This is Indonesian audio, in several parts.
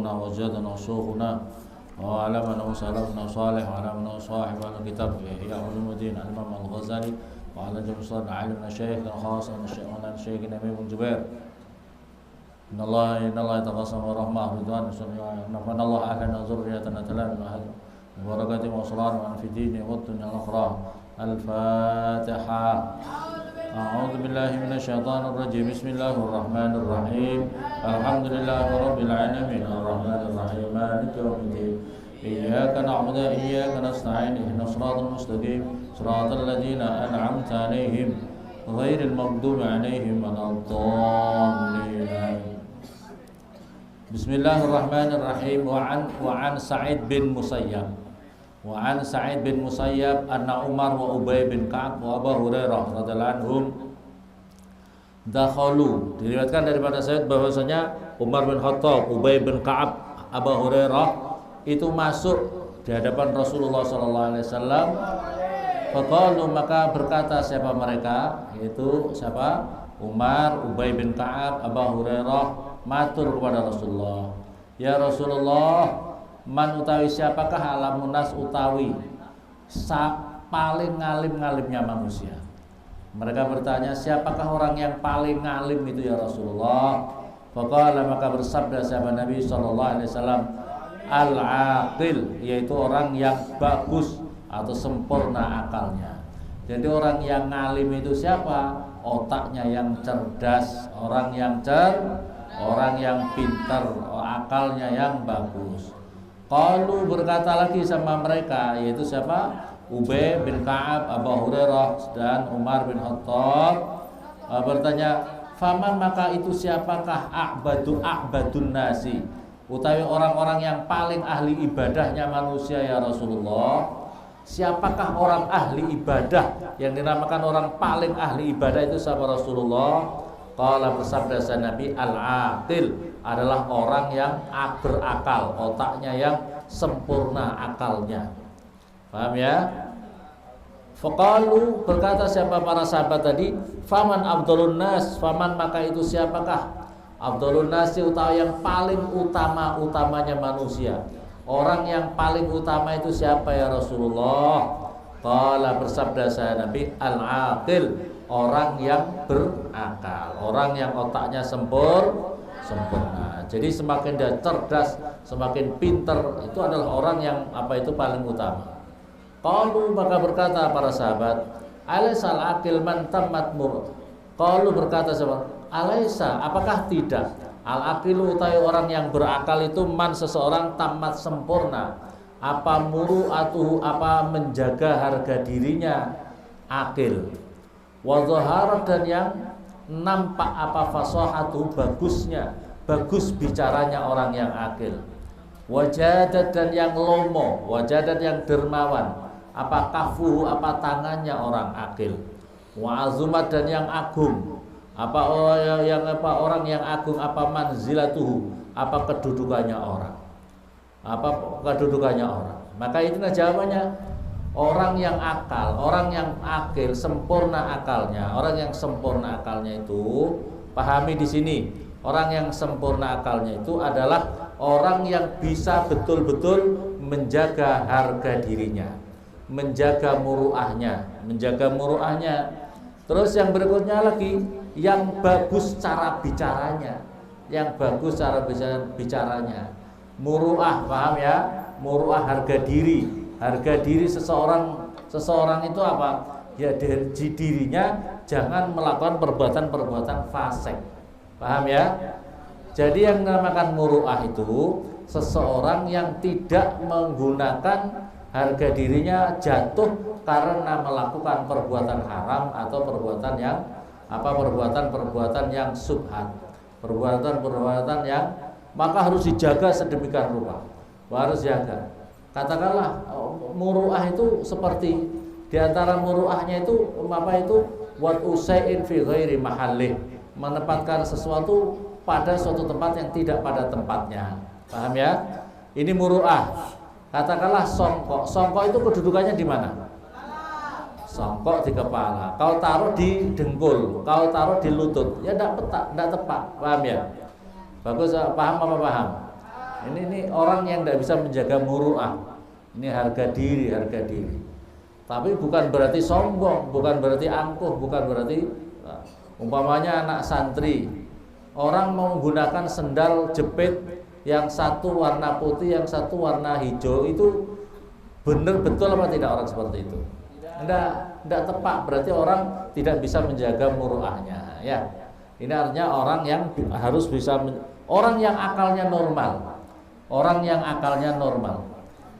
شيخنا وجدنا شيخنا وعلمنا وسلفنا صالح وعلمنا صاحب الكتاب إحياء علوم الدين الإمام الغزالي وعلى جميع صلى علمنا شيخنا خاصة شيخنا شيخنا ابن الزبير إن الله يتقاسم ورحمة ورضوان نفعنا الله أهلنا ذريتنا تلامنا أهل بركاته وصلاة في الدين والدنيا الأخرى. الفاتحة. أعوذ بالله من الشيطان الرجيم. بسم الله الرحمن الرحيم. الحمد لله رب العالمين الرحمن الرحيم مالك يوم الدين إياك نعبد وإياك نستعين اهدنا الصراط المستقيم صراط الذين أنعمت عليهم غير المغضوب عليهم ولا الضالين. بسم الله الرحمن الرحيم. وعن سعيد بن مسيب anna Umar wa Ubay bin Ka'ab wa Abu Hurairah radhiyallahu anhum dakhalu, diriwayatkan daripada Sa'id bahwasanya Umar bin Khattab, Ubay bin Ka'ab, Abu Hurairah itu masuk di hadapan Rasulullah sallallahu alaihi wasallam. Faqalu, maka berkata siapa mereka, yaitu siapa? Umar, Ubay bin Ka'ab, Abu Hurairah matur kepada Rasulullah, ya Rasulullah, man utawi siapakah alamun nas utawi paling ngalim-ngalimnya manusia. Mereka bertanya, siapakah orang yang paling ngalim itu ya Rasulullah? Faqala, maka bersabda sahabat Nabi sallallahu alaihi wasallam, al-aqil, yaitu orang yang bagus atau sempurna akalnya. Jadi orang yang ngalim itu siapa? Otaknya yang cerdas, orang yang pintar, akalnya yang bagus. Qalu, berkata lagi sama mereka, yaitu siapa? Ubay bin Ka'ab, Abu Hurairah dan Umar bin Khattab bertanya, faman, maka itu siapakah a'badun nasi, utawi orang-orang yang paling ahli ibadahnya manusia ya Rasulullah? Siapakah orang ahli ibadah yang dinamakan orang paling ahli ibadah itu siapa Rasulullah? Qala, bersabda Nabi, al-aqil, adalah orang yang berakal, otaknya yang sempurna akalnya. Paham ya? Faqalu, berkata siapa para sahabat tadi, faman afdhalun nas, faman, maka itu siapakah afdhalun nasi, utawi yang paling utamanya manusia. Orang yang paling utama itu siapa ya Rasulullah? Qala, bersabda Nabi, al-aqil, orang yang berakal, orang yang otaknya sempurna. Jadi semakin dia cerdas, semakin pinter, itu adalah orang yang paling utama. Qalu, maka berkata para sahabat, alaisal aqil man tammat mur. Qalu, berkata sahabat, alaisa, apakah tidak al-aqilu, utawi orang yang berakal itu man, seseorang tamat sempurna, apa muru'atuhu, apa menjaga harga dirinya, akil, wa zaharat, dan yang nampak fasahatu, bagus bicaranya orang yang akil, wajadat, dan yang lomo, wajadat, yang dermawan, kafuhu, tangannya orang akil, wa azumat, dan yang agung, orang yang agung, manzilatuhu, kedudukannya orang, Maka itulah jawabannya, orang yang akal, orang yang akil, sempurna akalnya. Orang yang sempurna akalnya itu, pahami di sini, orang yang sempurna akalnya itu adalah orang yang bisa betul-betul menjaga harga dirinya, menjaga muruahnya. Terus yang berikutnya lagi, yang bagus cara bicaranya, muruah, paham ya? Muruah, harga diri seseorang itu apa? Ya, dirinya jangan melakukan perbuatan fasik, paham ya? Jadi yang dinamakan muruah itu seseorang yang tidak menggunakan harga dirinya jatuh karena melakukan perbuatan haram atau perbuatan yang subhat, perbuatan yang maka harus dijaga sedemikian rupa. Harus jaga. Katakanlah muruah itu seperti, diantara muruahnya itu wat usai'in fi ghairi mahallih, menempatkan sesuatu pada suatu tempat yang tidak pada tempatnya. Paham ya? Ini muruah. Katakanlah songkok itu kedudukannya di mana? Songkok di kepala. Kau taruh di dengkul, kau taruh di lutut. Ya tidak tepat. Paham ya? Bagus, paham apa paham? Ini orang yang tidak bisa menjaga muru'ah. Ini harga diri. Tapi bukan berarti sombong, bukan berarti angkuh, bukan berarti umpamanya anak santri, orang mau menggunakan sendal jepit yang satu warna putih, yang satu warna hijau, itu benar betul apa tidak orang seperti itu? Tidak tepat, berarti orang tidak bisa menjaga muru'ahnya, ya. Ini artinya orang yang harus bisa orang yang akalnya normal. Orang yang akalnya normal.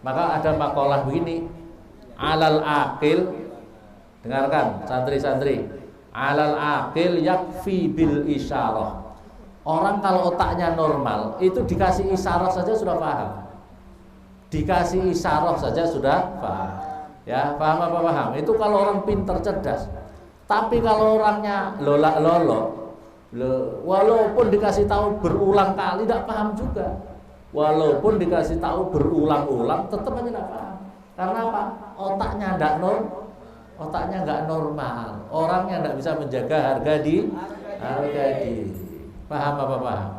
Maka ada makalah begini, alal akil, dengarkan santri-santri, alal akil yakfi bil isyarah. Orang kalau otaknya normal, itu dikasih isyarah saja sudah paham. Dikasih isyarah saja sudah paham. Ya, paham apa paham? Itu kalau orang pintar cerdas. Tapi kalau orangnya lolak-lolo, walaupun dikasih tahu berulang kali tidak paham juga. Walaupun dikasih tahu berulang-ulang tetap aja tidak paham. Karena apa? Otaknya nggak normal. Orang yang tidak bisa menjaga harga diri. Paham apa paham?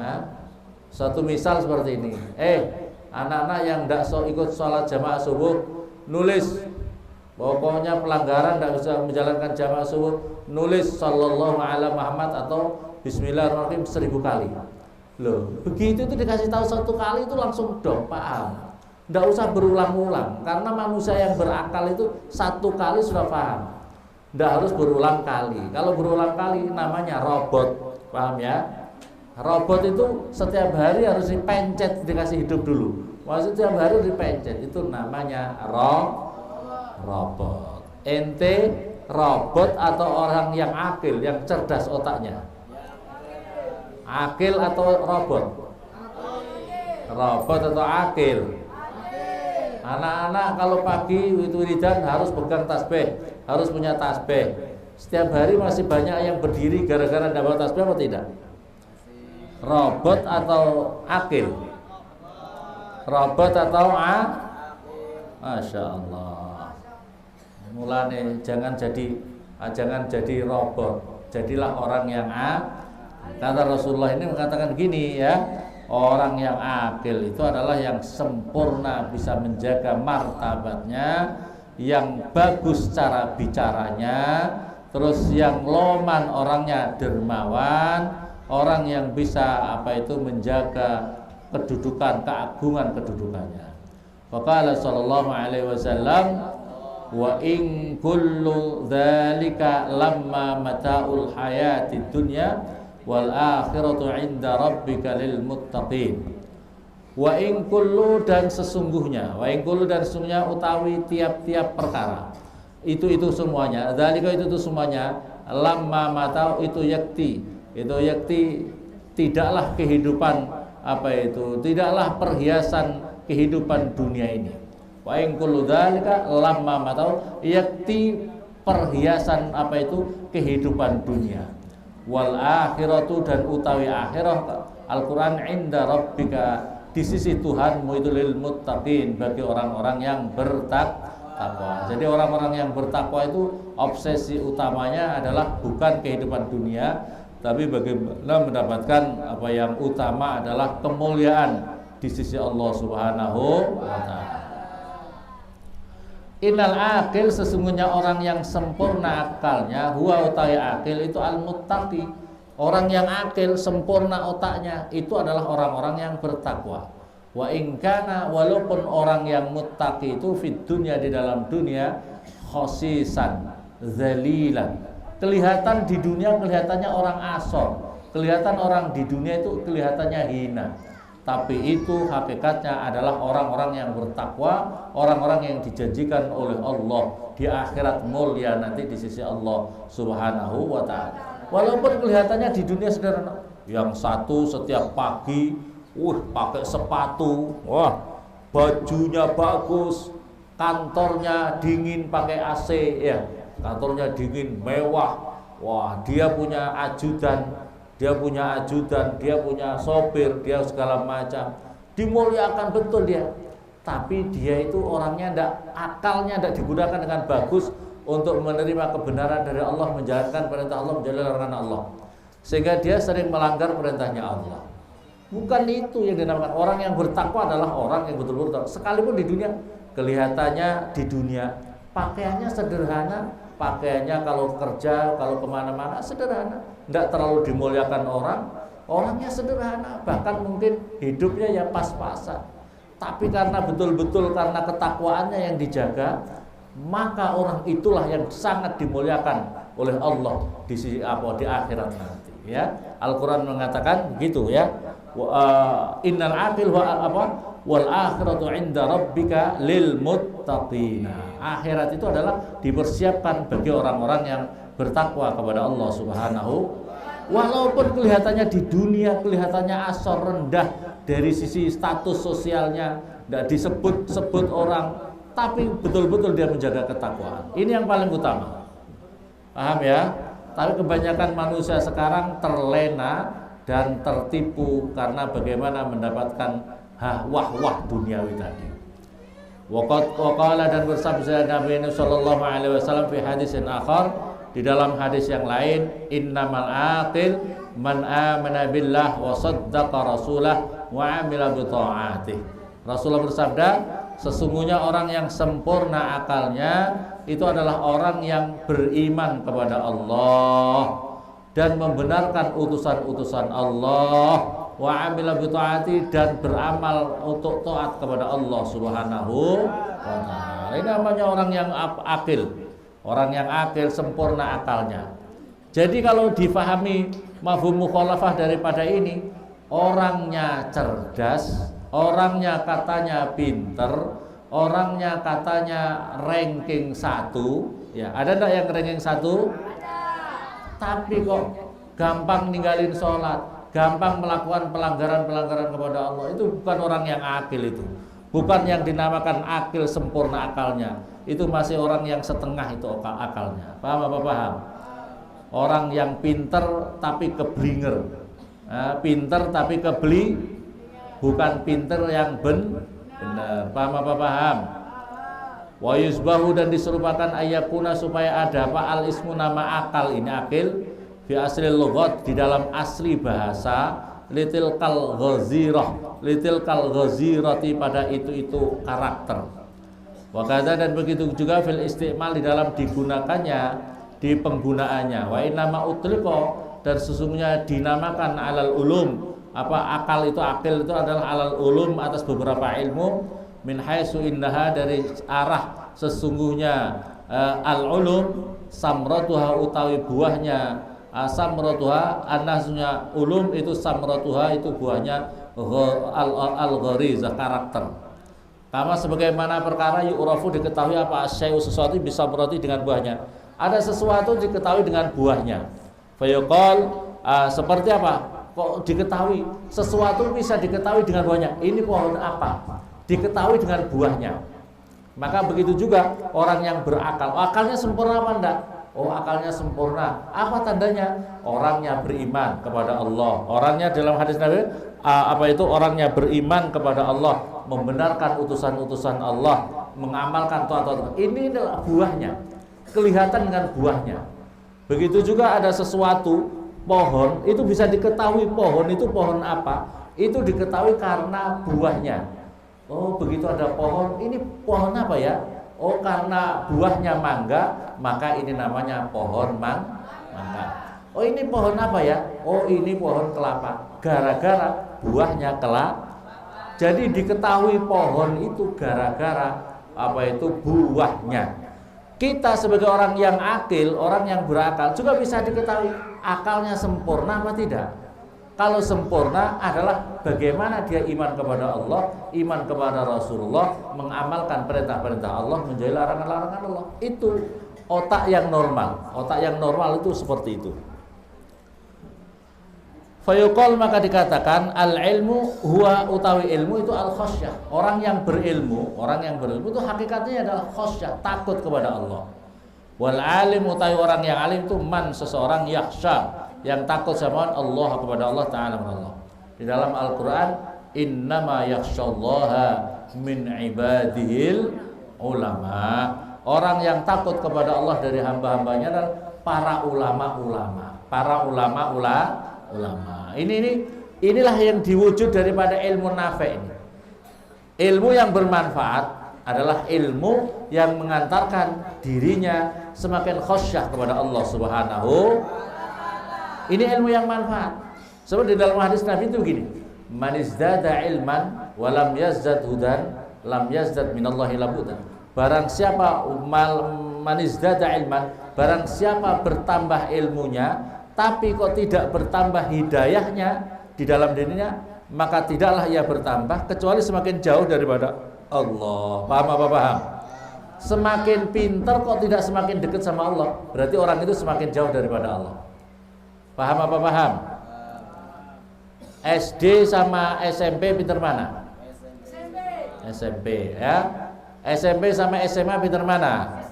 Nah, suatu misal seperti ini. Anak-anak yang tidak ikut sholat jamaah subuh, nulis. Pokoknya pelanggaran tidak bisa menjalankan jamaah subuh, nulis sallallahu ala Muhammad atau bismillahirrahmanirrahim 1000 kali. Loh, begitu itu dikasih tahu satu kali itu langsung dong paham. Tidak usah berulang-ulang, karena manusia yang berakal itu satu kali sudah paham. Tidak harus berulang kali. Kalau berulang kali namanya robot, paham ya? Robot itu setiap hari harus dipencet, dikasih hidup dulu. Maksudnya setiap hari dipencet, itu namanya robot. Ente robot atau orang yang akil, yang cerdas otaknya? Akil atau robot? Robot atau akil? Anak-anak kalau pagi wiridan harus pegang tasbih, harus punya tasbih. Setiap hari masih banyak yang berdiri gara-gara tidak bawa tasbih atau tidak? Robot atau akil? Robot atau Masya Allah. Mulane jangan jadi robot, jadilah orang yang Kata Rasulullah ini mengatakan gini ya, orang yang akil itu adalah yang sempurna bisa menjaga martabatnya, yang bagus cara bicaranya, terus yang loman orangnya dermawan, orang yang bisa menjaga kedudukan, keagungan kedudukannya. Faqala sallallahu alaihi wasallam, wa in kullu dzalika lamma mata'ul hayatid dunya wal akhiratu 'inda rabbika lil muttaqin. Wa in kullu dan sesungguhnya utawi tiap-tiap perkara. Itu semuanya. Dzalika itu semuanya, lamma mata'u itu yakti. Itu yakti tidaklah kehidupan tidaklah perhiasan kehidupan dunia ini. Wa in kullu dzalika lamma mata'u yakti perhiasan kehidupan dunia. Wal akhiratu dan utawi akhirah Al-Qur'an 'inda rabbika di sisi Tuhanmu itu lil muttaqin bagi orang-orang yang bertakwa. Jadi orang-orang yang bertakwa itu obsesi utamanya adalah bukan kehidupan dunia, tapi bagaimana mendapatkan yang utama adalah kemuliaan di sisi Allah Subhanahu wa taala. Innal akil sesungguhnya orang yang sempurna akalnya, huwa utai akil itu al-muttaqi. Orang yang akil sempurna otaknya itu adalah orang-orang yang bertakwa. Wa in kana walaupun orang yang muttaqi itu fid dunya di dalam dunia khosisan, zalilan. Kelihatan di dunia kelihatannya orang asor. Kelihatan orang di dunia itu kelihatannya hina. Tapi itu hakikatnya adalah orang-orang yang bertakwa, orang-orang yang dijanjikan oleh Allah di akhirat mulia nanti di sisi Allah Subhanahu wa taala. Walaupun kelihatannya di dunia sederhana, yang satu setiap pagi pakai sepatu, bajunya bagus, kantornya dingin pakai AC ya. Kantornya dingin, mewah. Dia punya ajudan, dia punya sopir, dia segala macam, dimuliakan betul dia. Tapi dia itu orangnya akalnya tidak digunakan dengan bagus untuk menerima kebenaran dari Allah, menjalankan perintah Allah, menjalankan Allah, sehingga dia sering melanggar perintahnya Allah. Bukan itu yang dinamakan. Orang yang bertakwa adalah orang yang betul-betul sekalipun di dunia kelihatannya di dunia pakaiannya sederhana, pakaiannya kalau kerja, kalau kemana-mana sederhana, tidak terlalu dimuliakan orang, orangnya sederhana, bahkan mungkin hidupnya ya pas-pasan. Tapi karena betul-betul karena ketakwaannya yang dijaga, maka orang itulah yang sangat dimuliakan oleh Allah di sisi di akhirat nanti. Ya, Al-Quran mengatakan gitu ya. Innal aqil wal akhiratu 'inda rabbika lil muttaqin. Akhirat itu adalah dipersiapkan bagi orang-orang yang bertakwa kepada Allah Subhanahu. Walaupun kelihatannya di dunia kelihatannya asor rendah dari sisi status sosialnya, tidak disebut-sebut orang, tapi betul-betul dia menjaga ketakwaan. Ini yang paling utama. Paham ya? Tapi kebanyakan manusia sekarang terlena dan tertipu karena bagaimana mendapatkan wah-wah duniawi tadi. Waqala dan bersabda Nabi sallallahu alaihi wasallam fi hadisin akhar, di dalam hadis yang lain, innamal aqil man amana billah wa saddaqa rasulah wa amila bi ta'atih. Rasulullah bersabda, sesungguhnya orang yang sempurna akalnya itu adalah orang yang beriman kepada Allah dan membenarkan utusan-utusan Allah, wa amila bi ta'ati, dan beramal untuk taat kepada Allah Subhanahu wa taala. Ini namanya orang yang akil. Orang yang akil sempurna akalnya. Jadi kalau difahami mafhum mukhalafah daripada ini, orangnya cerdas, orangnya katanya pinter, orangnya katanya ranking 1, ya. Ada enggak yang ranking 1? Tapi kok gampang ninggalin sholat, gampang melakukan pelanggaran-pelanggaran kepada Allah. Itu bukan orang yang akil itu. Bukan yang dinamakan akil sempurna akalnya. Itu masih orang yang setengah itu akalnya. Paham apa paham? Orang yang pinter tapi keblinger. Pinter tapi kebeli, bukan pinter yang benar. Paham apa paham? Wa yusbahu, dan diserupakan ayakuna supaya ada apa al ismu nama akal ini akil fi asli lughat di dalam asli bahasa litil kal ghazirati pada itu karakter. Wa kadza, dan begitu juga fil istimal di dalam digunakannya, di penggunaannya. Wa inama utliqa, dan sesungguhnya dinamakan alal ulum, akal itu akil itu adalah alal ulum atas beberapa ilmu, min haitsu innaha, dari arah sesungguhnya al ulum samratuha utawi buahnya, samratuha anasnya ulum itu samratuha itu buahnya al gharizah karakter. Kama sebagaimana perkara yu'rafu diketahui apa asyai'u sesuatu bisa berarti dengan buahnya. Ada sesuatu diketahui dengan buahnya. Fayaqal seperti apa? Kok diketahui? Sesuatu bisa diketahui dengan buahnya. Ini pohon apa? Diketahui dengan buahnya. Maka begitu juga orang yang berakal. Akalnya sempurna apa enggak? Oh, akalnya sempurna. Apa tandanya? Orangnya beriman kepada Allah. Orangnya dalam hadis Nabi orangnya beriman kepada Allah, membenarkan utusan-utusan Allah, mengamalkan taat-taat. Ini adalah buahnya. Kelihatan dengan buahnya. Begitu juga ada sesuatu pohon, itu bisa diketahui pohon itu pohon apa? Itu diketahui karena buahnya. Oh, begitu ada pohon, ini pohon apa ya? Oh, karena buahnya mangga, maka ini namanya pohon mangga. Oh, ini pohon apa ya? Oh, ini pohon kelapa. Gara-gara buahnya kelapa. Jadi diketahui pohon itu gara-gara buahnya. Kita sebagai orang yang akil, orang yang berakal juga bisa diketahui akalnya sempurna apa tidak. Kalau sempurna adalah bagaimana dia iman kepada Allah, iman kepada Rasulullah, mengamalkan perintah-perintah Allah, menjauhi larangan-larangan Allah. Itu otak yang normal. Otak yang normal itu seperti itu. Fayuqal, maka dikatakan al ilmu huwa utawi ilmu itu al khasyah. Orang yang berilmu itu hakikatnya adalah khasyah, takut kepada Allah. Wal alim utawi orang yang alim itu man seseorang yakhsha, yang takut sama Allah, kepada Allah Ta'ala. Di dalam Al-Quran, innama yakhshallaha min ibadihil ulama. Orang yang takut kepada Allah dari hamba-hambanya adalah para ulama-ulama. Para ulama. Ini Inilah yang diwujud daripada ilmu nafi' ini. Ilmu yang bermanfaat adalah ilmu yang mengantarkan dirinya semakin khasyah kepada Allah Subhanahu. Ini ilmu yang manfaat. Sebab di dalam hadis Nabi itu gini, man izdada ilman wa lam yazdad hudan lam yazdad minallahi labudan. Barang siapa man izdada ilman, barang siapa bertambah ilmunya tapi kok tidak bertambah hidayahnya di dalam dirinya, maka tidaklah ia bertambah kecuali semakin jauh daripada Allah. Paham apa paham? Semakin pintar kok tidak semakin dekat sama Allah, berarti orang itu semakin jauh daripada Allah. Paham apa paham? SD sama SMP pintar mana? SMP ya. SMP sama SMA pintar mana?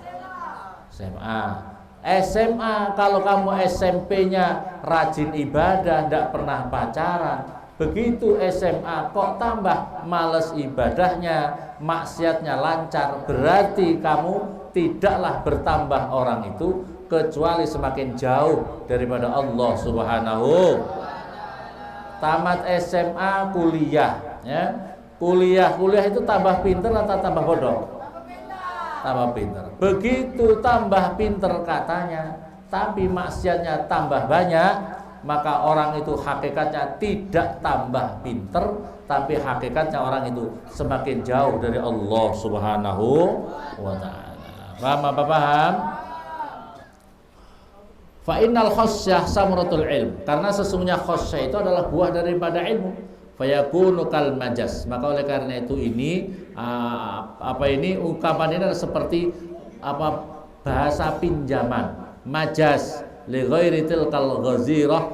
SMA. SMA kalau kamu SMP-nya rajin ibadah, tidak pernah pacaran, begitu SMA kok tambah males ibadahnya, maksiatnya lancar, berarti kamu tidaklah bertambah orang itu kecuali semakin jauh daripada Allah Subhanahu. Tamat SMA kuliah ya. Kuliah itu tambah pinter atau tambah bodoh? Tambah pinter. Begitu tambah pinter katanya, tapi maksiatnya tambah banyak, maka orang itu hakikatnya tidak tambah pinter, tapi hakikatnya orang itu semakin jauh dari Allah Subhanahu wa ta'ala. Paham apa paham? Fa innal khasyah samratul ilm, karena sesungguhnya khasyah itu adalah buah daripada ilmu. Fayakunu kal majas, maka oleh karena itu ini ungkapan ini adalah seperti bahasa pinjaman, majas li ghairi tilkal ghazirah,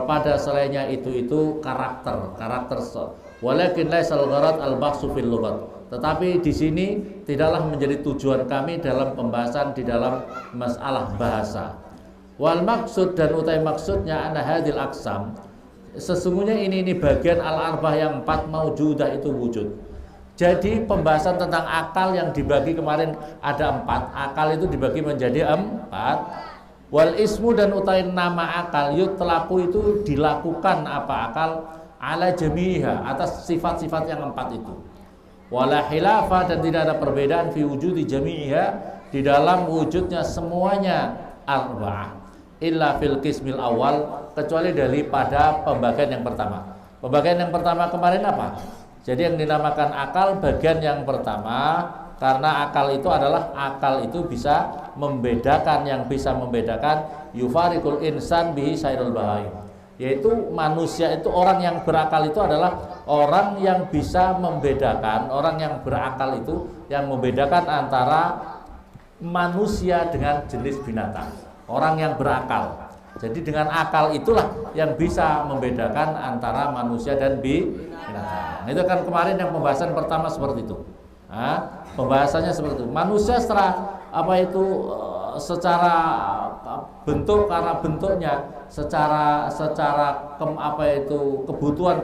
pada selainnya itu karakter walakin laisal gharad al bahsu fil lughat, tetapi di sini tidaklah menjadi tujuan kami dalam pembahasan di dalam masalah bahasa. Wal maksud, dan utai maksudnya anna hadil aqsam, sesungguhnya ini bagian al-arbah yang 4 maujudah itu wujud. Jadi pembahasan tentang akal yang dibagi kemarin ada 4. Akal itu dibagi menjadi 4. Wal ismu, dan utai nama akal, yutlaqu itu dilakukan apa akal ala jami'iha, atas sifat-sifat yang 4 itu. Wala khilafa, dan tidak ada perbedaan fi wujudi jami'iha, di dalam wujudnya semuanya arba'ah, illa fil qismil awal, kecuali daripada pembagian yang pertama. Pembagian yang pertama kemarin apa? Jadi yang dinamakan akal bagian yang pertama, karena akal itu adalah bisa membedakan, yang bisa membedakan yufarikul insan bihi sairul bahaim, yaitu manusia itu, orang yang berakal itu adalah orang yang bisa membedakan, orang yang berakal itu yang membedakan antara manusia dengan jenis binatang. Orang yang berakal, jadi dengan akal itulah yang bisa membedakan antara manusia dan binatang. Itu kan kemarin yang pembahasan pertama seperti itu. Pembahasannya seperti itu. Manusia secara secara bentuk, karena bentuknya secara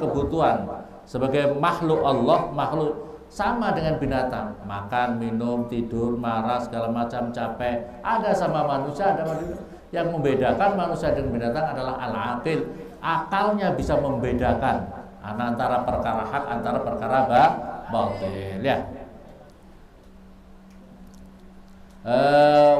kebutuhan sebagai makhluk Allah, makhluk sama dengan binatang, makan, minum, tidur, marah, segala macam, capek, ada sama manusia, ada manusia. Yang membedakan manusia dan binatang adalah al-aqil. Akalnya bisa membedakan antara perkara hak, antara perkara batil, ya.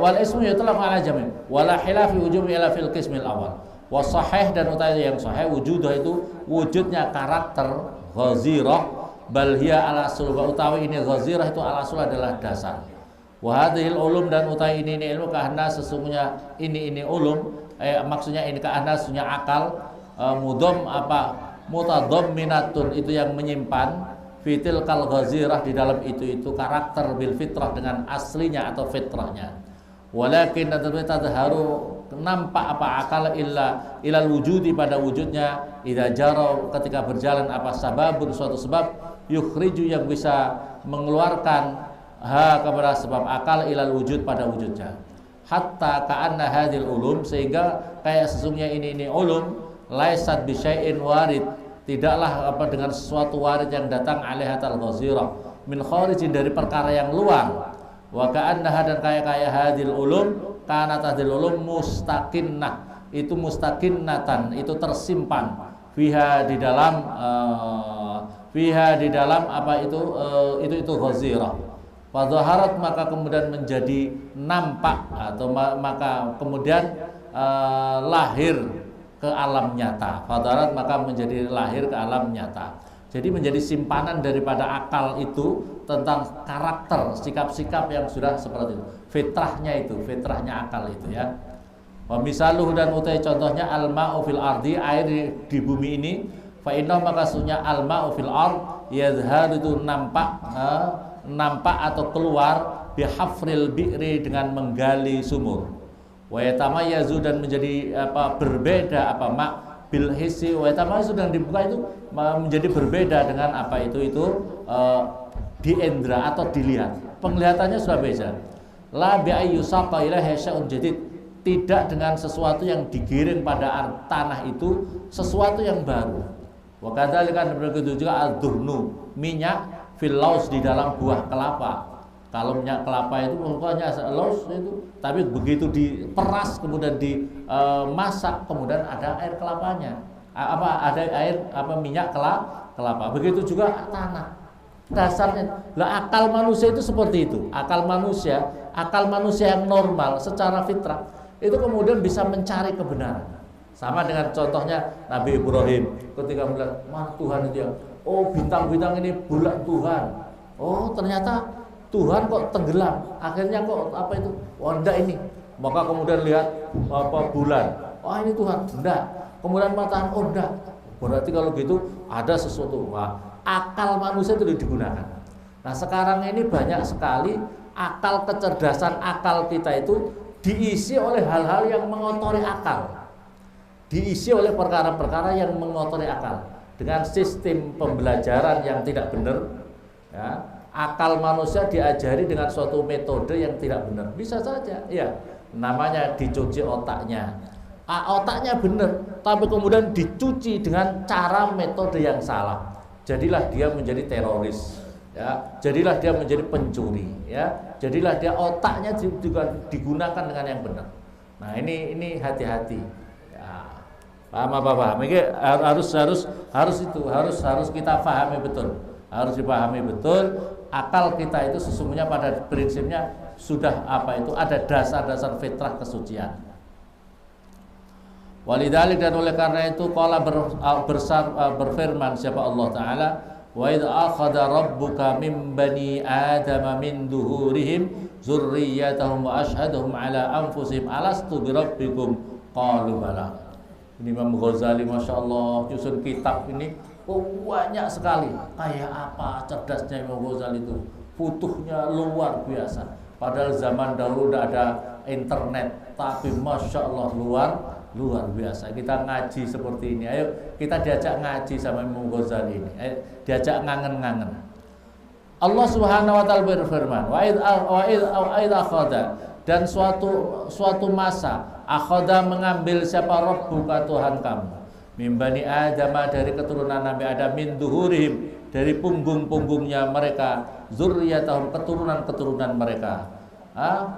Wal ismu yutlaq ala jami' wala khilafi wujumi ila fil qismil awal. Wa sahih, dan utai yang sahih wujudah itu wujudnya karakter ghazirah, bal hiya ala asul, utawi ini ghazirah itu ala asul adalah dasar. Wa hadhil ulum, dan utai ini ilmu kahna, sesungguhnya ini ulum, maksudnya ini kahna sesungguhnya akal, mudom mutadhamminatun, itu yang menyimpan fitil kal ghazirah, di dalam itu karakter bil fitrah, dengan aslinya atau fitrahnya. Walakin tadharu, nampak akal ilal wujudi, pada wujudnya, idza jara, ketika berjalan sababun, suatu sebab, yukhriju, yang bisa mengeluarkan kepada sebab akal ilal wujud, pada wujudnya. Hatta ka'anna hadil ulum, sehingga kayak sesungguhnya ini ulum, laisat bisyai'in warid, tidaklah dengan sesuatu warid yang datang alaihatal ghazirah min kharijin, dari perkara yang luar. Wa ka'annaha, dan kayak hadil ulum, kanat hadil ulum mustaqinnah, itu mustaqinnatan, itu tersimpan, fiha di dalam apa itu ghazirah. Fadhaharat maka kemudian menjadi nampak atau maka kemudian lahir ke alam nyata. Fadhaharat maka menjadi lahir ke alam nyata. Jadi menjadi simpanan daripada akal itu tentang karakter, sikap-sikap yang sudah seperti itu. Fitrahnya akal itu ya. Wa misaluhu dan utai contohnya al-ma'u fil ardi, air di bumi ini, fa inna maka sunya al-ma'u fil ard yadhhar itu nampak atau keluar bihafril bi'ri dengan menggali sumur. Wa yatamayyazu dan menjadi berbeda ma' bil hissi wa yatamayyazu dan dibuka itu menjadi berbeda dengan di indra atau dilihat. Penglihatannya sudah beda. La bi'ayyusaqa ilaihi syai'un jadid, tidak dengan sesuatu yang digiring pada tanah itu sesuatu yang baru. Wa kadzalika begitu juga ad-duhnu, minyak fil laus di dalam buah kelapa. Kalau minyak kelapa itu pokoknya laus itu, tapi begitu diperas kemudian dimasak kemudian ada air kelapanya. Minyak kelapa. Begitu juga tanah. Dasarnya lah akal manusia itu seperti itu. Akal manusia yang normal secara fitrah itu kemudian bisa mencari kebenaran. Sama dengan contohnya Nabi Ibrahim ketika melihat Tuhan itu yang bintang-bintang ini bulan Tuhan. Ternyata Tuhan kok tenggelam. Akhirnya kok enggak ini. Maka kemudian lihat bulan. Ini Tuhan. Enggak. Kemudian matahari. Enggak. Berarti kalau gitu ada sesuatu. Akal manusia itu digunakan. Nah, sekarang ini banyak sekali kecerdasan akal kita itu diisi oleh hal-hal yang mengotori akal. Diisi oleh perkara-perkara yang mengotori akal. Dengan sistem pembelajaran yang tidak benar, ya, akal manusia diajari dengan suatu metode yang tidak benar. Bisa saja, ya, namanya dicuci otaknya. Otaknya benar, tapi kemudian dicuci dengan cara metode yang salah. Jadilah dia menjadi teroris, ya. Jadilah dia menjadi pencuri, ya. Jadilah dia otaknya juga digunakan dengan yang benar. Nah, ini hati-hati. Paham apa paham? Ini harus kita pahami betul. Harus dipahami betul. Akal kita itu sesungguhnya pada prinsipnya sudah ada dasar-dasar fitrah kesucian. Walidzalik dan oleh karena itu qala berfirman siapa Allah Taala, wa idz akhadha rabbuka min bani adama min duhurihim dzurriyyatahum wa asyhadahum ala anfusihim alastu birabbikum qalu bala. Ini Imam Ghazali Masya Allah nyusun kitab ini banyak sekali. Kayak apa cerdasnya Imam Ghazali itu, futuhnya luar biasa. Padahal zaman dahulu tidak ada internet, tapi Masya Allah luar biasa. Kita ngaji seperti ini. Ayo kita diajak ngaji sama Imam Ghazali ini. Ayo diajak ngangen-ngangen. Allah Subhanahu wa taala berfirman, wa id akhadha, dan suatu masa akhadha mengambil siapa rabbuka Tuhan kamu min bani Adam dari keturunan Nabi Adam min duhurihim dari punggung-punggungnya mereka zurriyatahum keturunan mereka.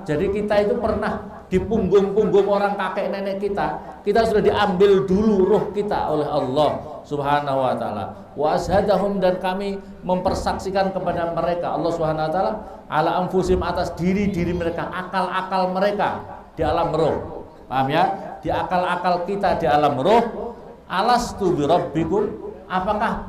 Jadi kita itu pernah di punggung-punggung orang kakek nenek kita sudah diambil dulu roh kita oleh Allah Subhanahu wa taala. Wa ashadahum, dan kami mempersaksikan kepada mereka Allah Subhanahu wa taala ala anfusim, atas diri mereka, akal-akal mereka di alam roh. Paham ya? Di akal-akal kita di alam roh. Alastu birabbikum, apakah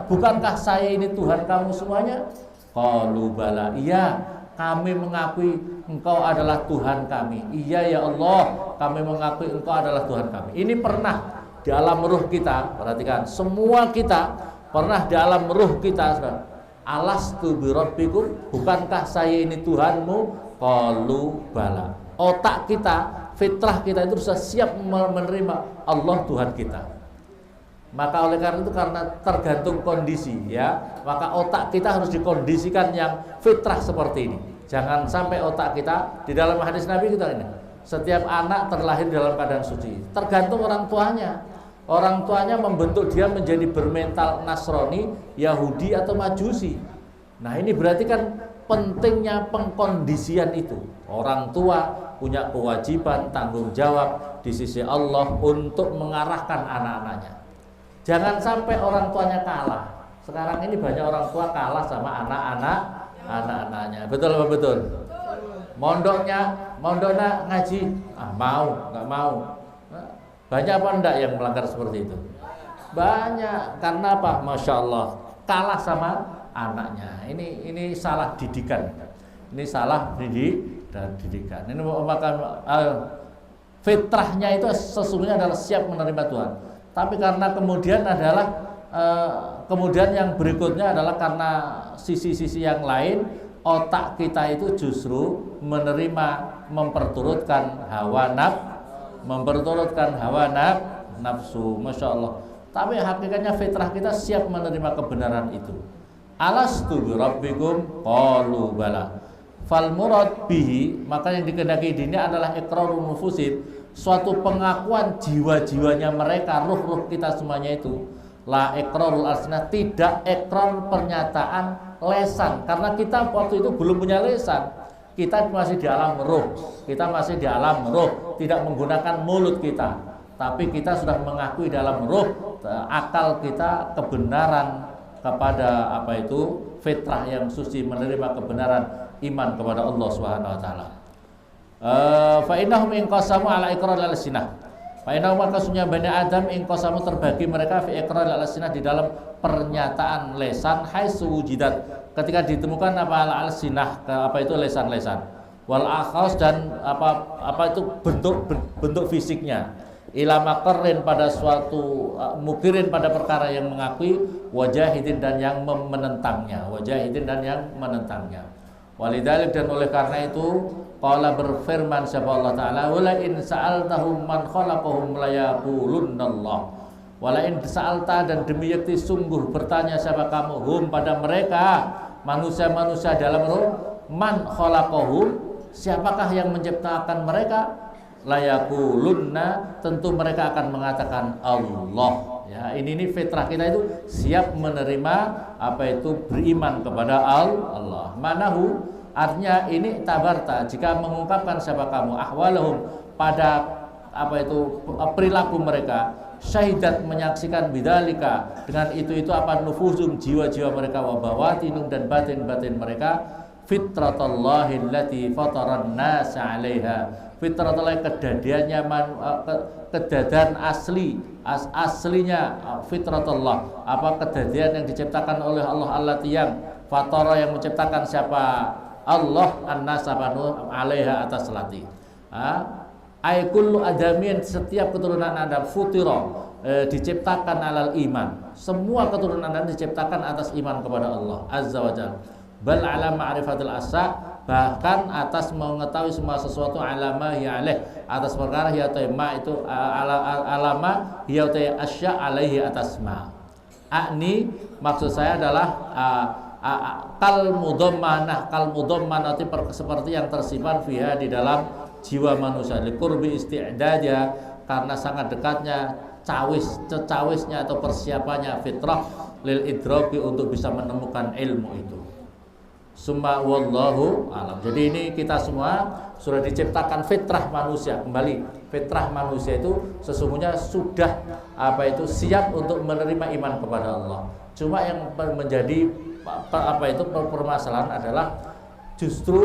bukankah saya ini Tuhan kamu semuanya? Qalu bala, iya, kami mengakui engkau adalah Tuhan kami. Iya ya Allah, kami mengakui engkau adalah Tuhan kami. Ini pernah di alam ruh kita. Perhatikan, semua kita pernah di alam ruh kita. Alastu birabbikum, bukankah saya ini Tuhanmu? Qalu bala. Otak kita, fitrah kita itu sudah siap menerima Allah Tuhan kita. Maka oleh karena itu, karena tergantung kondisi, ya, maka otak kita harus dikondisikan yang fitrah seperti ini. Jangan sampai otak kita, di dalam hadis Nabi kita ini, setiap anak terlahir dalam keadaan suci. Tergantung orang tuanya. Orang tuanya membentuk dia menjadi bermental Nasrani, Yahudi atau Majusi. Nah, ini berarti kan pentingnya pengkondisian itu. Orang tua punya kewajiban, tanggung jawab di sisi Allah untuk mengarahkan anak-anaknya. Jangan sampai orang tuanya kalah. Sekarang ini banyak orang tua kalah sama anak-anaknya. Betul apa betul? Mondoknya ngaji, nggak mau. Banyak apa enggak yang melanggar seperti itu? Banyak. Karena apa? Masya Allah, kalah sama anaknya. Ini salah didikan. Ini salah didikan. Ini maka fitrahnya itu sesungguhnya adalah siap menerima Tuhan. Tapi karena kemudian kemudian yang berikutnya adalah karena sisi-sisi yang lain, otak kita itu justru memperturutkan hawa nafsu. Masya Allah. Tapi hakikatnya fitrah kita siap menerima kebenaran itu. Alastu bi rabbikum qalu bala. Fal murad bihi, maka yang dikehendaki ini adalah iqrarun nufusin, suatu pengakuan jiwa-jiwanya mereka, ruh-ruh kita semuanya itu. La iqrarul alsinah, tidak ikrar pernyataan lesan, karena kita waktu itu belum punya lesan. Kita masih di alam ruh. Tidak menggunakan mulut kita. Tapi kita sudah mengakui dalam ruh, akal kita kebenaran kepada fitrah yang suci, menerima kebenaran iman kepada Allah Subhanahu wa taala. Fa innahum in qasamu ala iqrar al-sinah. Fa innahum makasunya Bani Adam in qasamu terbagi mereka fi iqrar al-sinah di dalam pernyataan lesan haitsu wujidat, ketika ditemukan al-sinah, itu lesan-lesan. Wal akhas, dan itu bentuk fisiknya. Ila maqarrin, pada suatu mukirin, pada perkara yang mengakui, wajahidin, dan yang menentangnya. Walidzalik, dan oleh karena itu qala, berfirman siapa Allah taala, wala in sa'altahum man khalaqahum la yaqulunallah. Wala in sa'alta, dan demi yakti sungguh bertanya siapa kamu, hum, pada mereka manusia-manusia dalam ruh, man khalaqahum, siapakah yang menciptakan mereka, layaqulunna, tentu mereka akan mengatakan Allah. Ya, ini fitrah kita itu siap menerima beriman kepada Allah. Manahu, artinya ini tabarta, jika mengungkapkan siapa kamu, ahwalahum, pada perilaku mereka, syahidat, menyaksikan, bidzalika, dengan itu nufuzum, jiwa-jiwa mereka, wa bawatinum, dan batin-batin mereka, fitratallahi allati fataran nas 'alaiha, fitratallahi, kedadian aslinya fitratallah, kedadian yang diciptakan oleh Allah, allati, yang fatara, yang menciptakan siapa Allah, an-nas 'alaiha, atas lati. Ai kullu adamin, setiap keturunan Adam, futira, diciptakan alal iman, semua keturunan Adam diciptakan atas iman kepada Allah azza wa jalla. Bal ala ma'rifatil asa, bahkan atas mengetahui semua sesuatu, alama hiya alaih, atas perkara hiya ma, itu alama hiya asya alaihi, atas ma. Maksud saya adalah kal mudhammanati, seperti yang tersimpan fiha, di dalam jiwa manusia, liqurbi isti'dadnya, karena sangat dekatnya cawisnya atau persiapannya fitrah, lil idraki, untuk bisa menemukan ilmu itu. Summa wallahu alam. Jadi ini kita semua sudah diciptakan fitrah manusia. Kembali, fitrah manusia itu sesungguhnya sudah siap untuk menerima iman kepada Allah. Cuma yang menjadi permasalahan adalah justru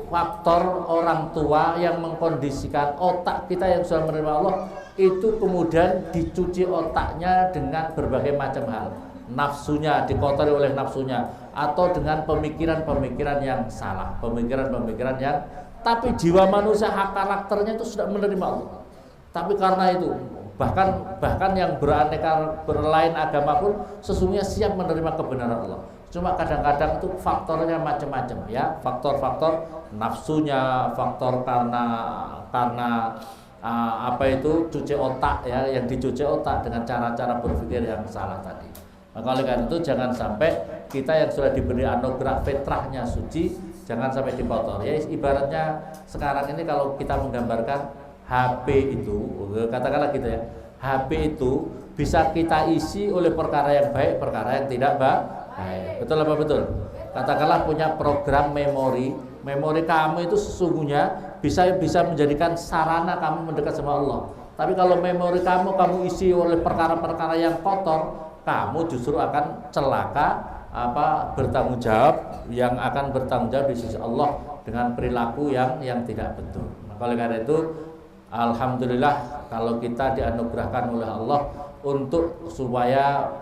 faktor orang tua yang mengkondisikan otak kita yang sudah menerima Allah itu kemudian dicuci otaknya dengan berbagai macam hal. Nafsunya dikotori oleh nafsunya, atau dengan pemikiran-pemikiran yang salah, pemikiran-pemikiran yang, tapi jiwa manusia, hak karakternya itu sudah menerima Allah. Tapi karena itu bahkan yang berlain agama pun sesungguhnya siap menerima kebenaran Allah. Cuma kadang-kadang itu faktornya macam-macam, ya, faktor-faktor nafsunya, faktor karena cuci otak, ya, yang dicuci otak dengan cara-cara berpikir yang salah tadi. Maka oleh karena itu jangan sampai kita yang sudah diberi anugerah fitrahnya suci, jangan sampai dikotor. Ya, ibaratnya sekarang ini kalau kita menggambarkan HP itu, katakanlah gitu ya, HP itu bisa kita isi oleh perkara yang baik, perkara yang tidak baik. Betul apa betul? Katakanlah punya program memori kamu itu sesungguhnya bisa menjadikan sarana kamu mendekat sama Allah. Tapi kalau memori kamu isi oleh perkara-perkara yang kotor, kamu justru akan celaka, bertanggung jawab, yang akan bertanggung jawab di sisi Allah dengan perilaku yang tidak betul. Maka oleh karena itu, alhamdulillah kalau kita dianugerahkan oleh Allah untuk supaya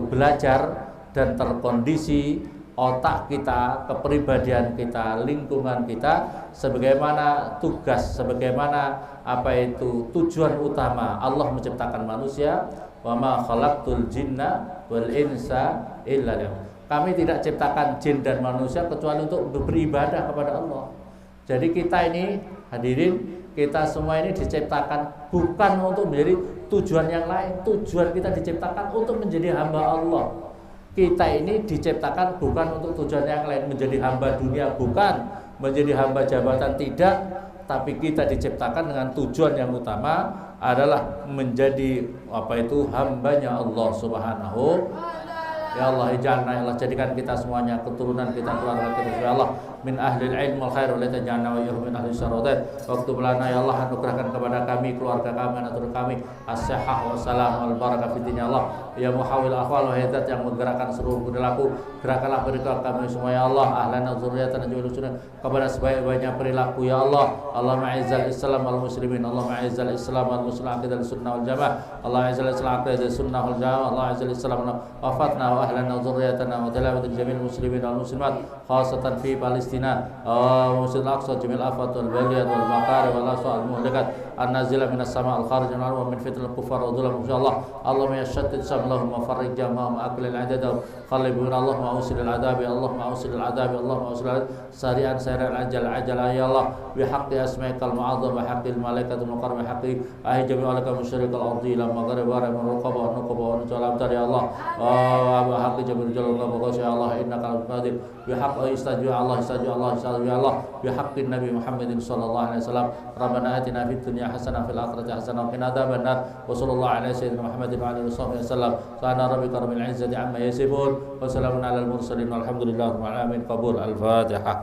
belajar dan terkondisi otak kita, kepribadian kita, lingkungan kita, sebagaimana tugas, sebagaimana tujuan utama Allah menciptakan manusia. Wa ma khalaqtul jinna wal insa illa liya'budun. Kami tidak ciptakan jin dan manusia kecuali untuk beribadah kepada Allah. Jadi kita ini, hadirin, kita semua ini diciptakan bukan untuk menjadi tujuan yang lain. Tujuan kita diciptakan untuk menjadi hamba Allah. Kita ini diciptakan bukan untuk tujuan yang lain, menjadi hamba dunia bukan, menjadi hamba jabatan tidak, tapi kita diciptakan dengan tujuan yang utama adalah menjadi hambanya Allah Subhanahu. Ya Allah, ij'alna, ya Allah, jadikan kita semuanya, keturunan kita, keluarga kita, ya Allah, min ahli ilm wal khair, wa la taj'alna wa iyyahum min ahli syarradat. Waktu belana, ya Allah, anugerahkan kepada kami, keluarga kami, anak kami, as-sihhah wa salam wal barakah fid din, ya Allah. Ya muhawil ahwal wa hidat, yang menggerakkan seluruh perilaku, gerakanlah perilaku kami semua, ya Allah. Ahlana dzurriyyatan najwalusuna, kepada sebaik-baiknya perilaku, ya Allah. Allah ma'izzal Islam wal muslimin, Allah ma'izzal Islam wal muslimin, aqidah sunnah wal jamaah, Allah ma'izzal Islam aqidah sunnah wal jamaah, Allah ma'izzal Islam wafatna wa ahlana dzurriyyatana wa tilawat jamil muslimin wal muslimat khasatan fi Palestina wa Masjid Al-Aqsa jamil afat wal baliyat wal maqari wal aswal muhlikat an-nazila minas sama al-kharij wa min fitnal kufar wa dhulam insyaallah. Allahumma yashaddid samlahum wa farrij jamahum aqlil adad khalibun Allah ma usilil adabi Allah ma usilil adabi Allah ma usilil sari'an sari'an ajal ya Allah bi haqqi asma'ikal mu'azzam wa haqqil malaikatul muqarrab haqqi ahi jami'u alaka musyrikal ardi ila maghrib wa ruqaba wa nuqaba wa nujalam ya Allah wa haqqi jami'ul jalal wa ya Allah innaka al-qadir bi haqqi istajib Allah ya Allah bi haqqin Nabi Muhammadin sallallahu alaihi wasallam. Rabbana atina fid dunya hasanah fil akhirati hasanah wa qina adzabannar. Wa sallallahu ala sayyidina Muhammadin wa alihi wasallam. Subhana rabbika rabbil izzati amma yasifun wa salamun alal mursalin walhamdulillahi rabbil alamin. Qabul al-Fatihah.